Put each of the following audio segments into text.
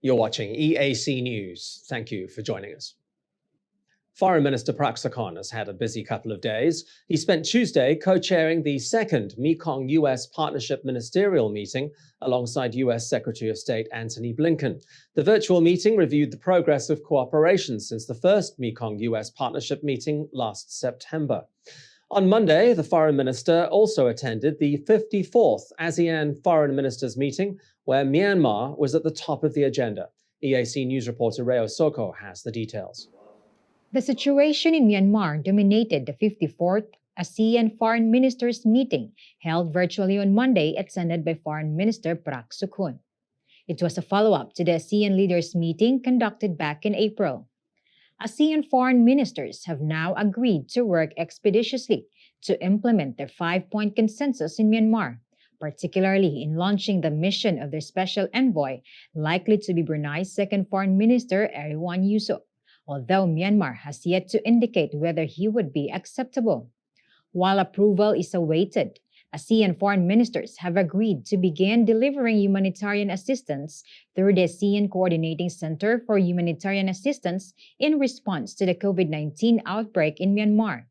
You're watching EAC News. Thank you for joining us. Foreign Minister Prak Sokhonn has had a busy couple of days. He spent Tuesday co-chairing the second Mekong-U.S. Partnership Ministerial Meeting alongside U.S. Secretary of State Antony Blinken. The virtual meeting reviewed the progress of cooperation since the first Mekong-U.S. Partnership meeting last September. On Monday, the Foreign Minister also attended the 54th ASEAN Foreign Ministers Meeting, where Myanmar was at the top of the agenda. EAC News reporter Yusof has the details. The situation in Myanmar dominated the 54th ASEAN Foreign Ministers Meeting held virtually on Monday, attended by Foreign Minister Prak Sokhonn. It was a follow-up to the ASEAN Leaders meeting conducted back in April. ASEAN foreign ministers have now agreed to work expeditiously to implement their 5-point consensus in Myanmar, particularly in launching the mission of their Special Envoy, likely to be Brunei's second Foreign Minister Erywan Yusof, although Myanmar has yet to indicate whether he would be acceptable. While approval is awaited, ASEAN foreign ministers have agreed to begin delivering humanitarian assistance through the ASEAN Coordinating Center for Humanitarian Assistance in response to the COVID-19 outbreak in Myanmar.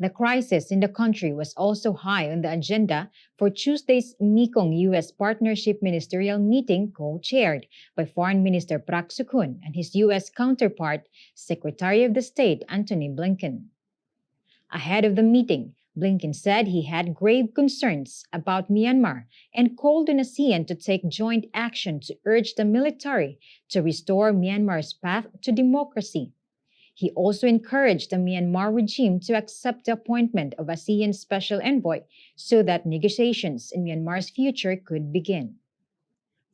The crisis in the country was also high on the agenda for Tuesday's Mekong-U.S. Partnership Ministerial Meeting co-chaired by Foreign Minister Prak Sokhonn and his U.S. counterpart, Secretary of State Antony Blinken. Ahead of the meeting, Blinken said he had grave concerns about Myanmar and called on ASEAN to take joint action to urge the military to restore Myanmar's path to democracy. He also encouraged the Myanmar regime to accept the appointment of ASEAN Special Envoy so that negotiations in Myanmar's future could begin.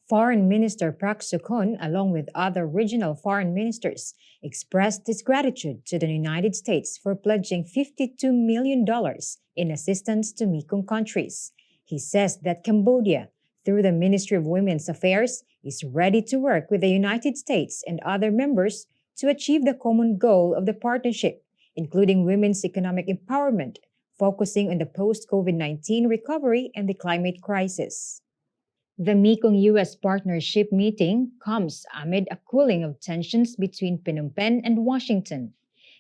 Foreign Minister Prak Sokhonn, along with other regional foreign ministers, expressed his gratitude to the United States for pledging $52 million in assistance to Mekong countries. He says that Cambodia, through the Ministry of Women's Affairs, is ready to work with the United States and other members to achieve the common goal of the partnership, including women's economic empowerment, focusing on the post-COVID-19 recovery and the climate crisis. The Mekong-U.S. Partnership meeting comes amid a cooling of tensions between Phnom Penh and Washington.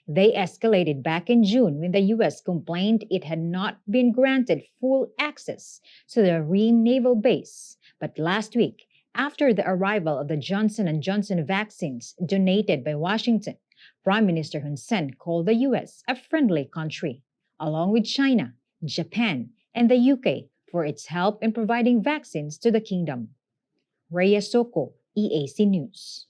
They escalated back in June when the U.S. complained it had not been granted full access to the Ream Naval Base. But last week, after the arrival of the Johnson & Johnson vaccines donated by Washington, Prime Minister Hun Sen called the U.S. a friendly country, along with China, Japan, and the UK for its help in providing vaccines to the kingdom. Yusof, EAC News.